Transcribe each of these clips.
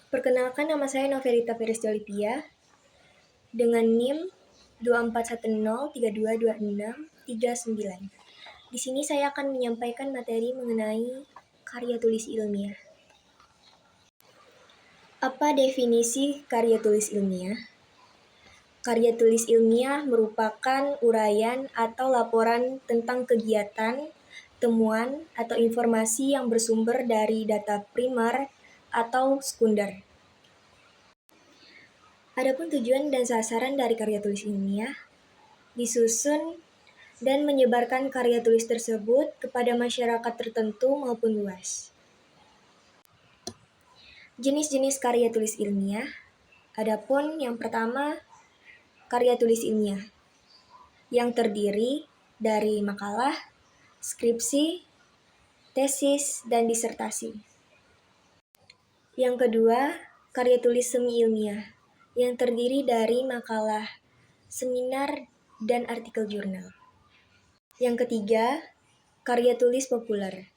Perkenalkan, nama saya Noverita Perisjolipia dengan NIM 2410322639. Di sini saya akan menyampaikan materi mengenai karya tulis ilmiah. Apa definisi karya tulis ilmiah? Karya tulis ilmiah merupakan uraian atau laporan tentang kegiatan, temuan, atau informasi yang bersumber dari data primer atau sekunder. Adapun tujuan dan sasaran dari karya tulis ilmiah, disusun dan menyebarkan karya tulis tersebut kepada masyarakat tertentu maupun luas. Jenis-jenis karya tulis ilmiah, adapun yang pertama, karya tulis ilmiah yang terdiri dari makalah, skripsi, tesis, dan disertasi. Yang kedua, karya tulis semi ilmiah yang terdiri dari makalah, seminar, dan artikel jurnal. Yang ketiga, karya tulis populer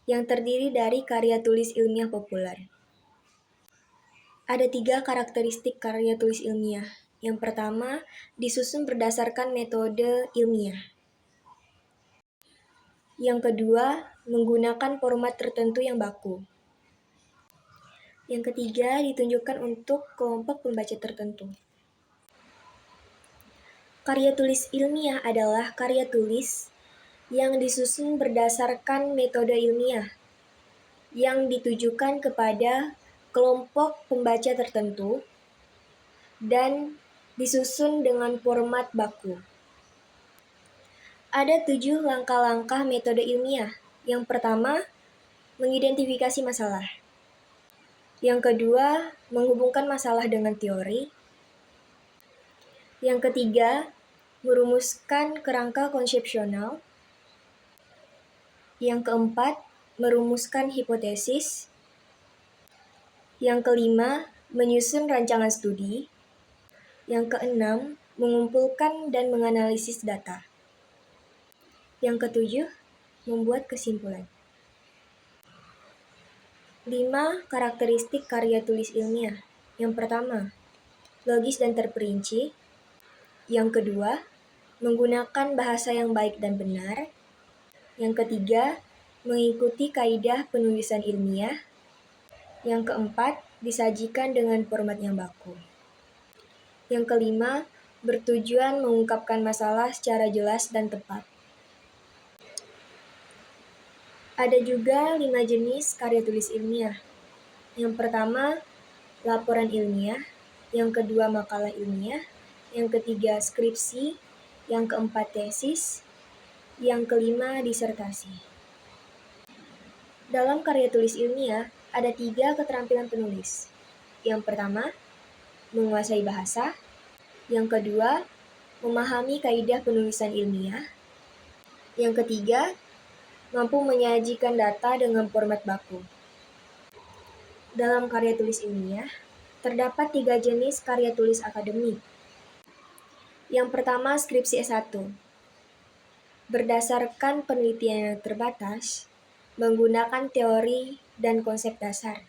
yang terdiri dari karya tulis ilmiah populer. Ada 3 karakteristik karya tulis ilmiah. Yang pertama, disusun berdasarkan metode ilmiah. Yang kedua, menggunakan format tertentu yang baku. Yang ketiga, ditunjukkan untuk kelompok pembaca tertentu. Karya tulis ilmiah adalah karya tulis yang disusun berdasarkan metode ilmiah yang ditujukan kepada kelompok pembaca tertentu dan disusun dengan format baku. Ada 7 langkah-langkah metode ilmiah. Yang pertama, mengidentifikasi masalah. Yang kedua, menghubungkan masalah dengan teori. Yang ketiga, merumuskan kerangka konsepsional. Yang keempat, merumuskan hipotesis. Yang kelima, menyusun rancangan studi. Yang keenam, mengumpulkan dan menganalisis data. Yang ketujuh, membuat kesimpulan. 5 karakteristik karya tulis ilmiah. Yang pertama, logis dan terperinci. Yang kedua, menggunakan bahasa yang baik dan benar. Yang ketiga, mengikuti kaidah penulisan ilmiah. Yang keempat, disajikan dengan format yang baku. Yang kelima, bertujuan mengungkapkan masalah secara jelas dan tepat. Ada juga 5 jenis karya tulis ilmiah. Yang pertama, laporan ilmiah. Yang kedua, makalah ilmiah. Yang ketiga, skripsi. Yang keempat, tesis. Yang kelima, disertasi. Dalam karya tulis ilmiah, ada 3 keterampilan penulis. Yang pertama, menguasai bahasa. Yang kedua, memahami kaidah penulisan ilmiah. Yang ketiga, mampu menyajikan data dengan format baku. Dalam karya tulis ilmiah, terdapat 3 jenis karya tulis akademik. Yang pertama, skripsi S1. Berdasarkan penelitian yang terbatas, menggunakan teori dan konsep dasar.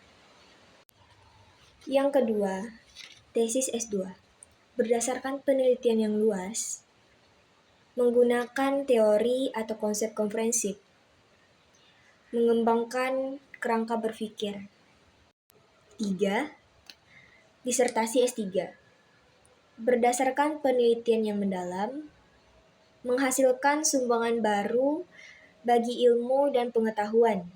Yang kedua, tesis S2. Berdasarkan penelitian yang luas, menggunakan teori atau konsep komprehensif, mengembangkan kerangka berpikir. 3. Disertasi S3. Berdasarkan penelitian yang mendalam, menghasilkan sumbangan baru bagi ilmu dan pengetahuan,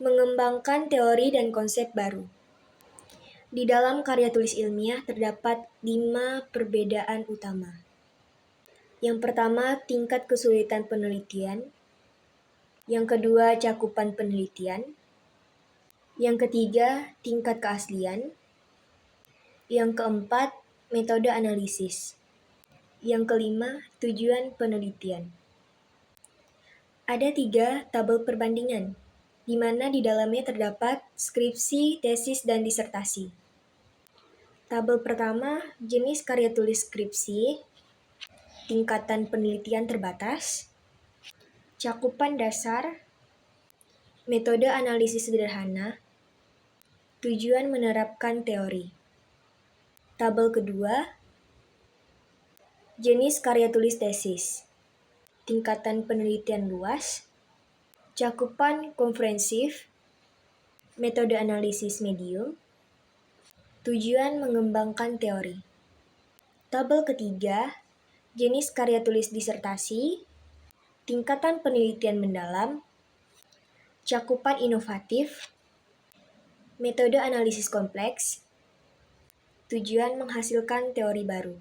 mengembangkan teori dan konsep baru. Di dalam karya tulis ilmiah terdapat 5 perbedaan utama. Yang pertama, tingkat kesulitan penelitian. Yang kedua, cakupan penelitian. Yang ketiga, tingkat keaslian. Yang keempat, metode analisis. Yang kelima, tujuan penelitian. Ada 3 tabel perbandingan, di mana di dalamnya terdapat skripsi, tesis, dan disertasi. Tabel pertama, jenis karya tulis skripsi, tingkatan penelitian terbatas, cakupan dasar, metode analisis sederhana, Tujuan menerapkan teori. Tabel kedua, jenis karya tulis tesis. Tingkatan penelitian luas, cakupan komprehensif, metode analisis medium, tujuan mengembangkan teori. Tabel ketiga, jenis karya tulis disertasi, tingkatan penelitian mendalam, cakupan inovatif, metode analisis kompleks, tujuan menghasilkan teori baru.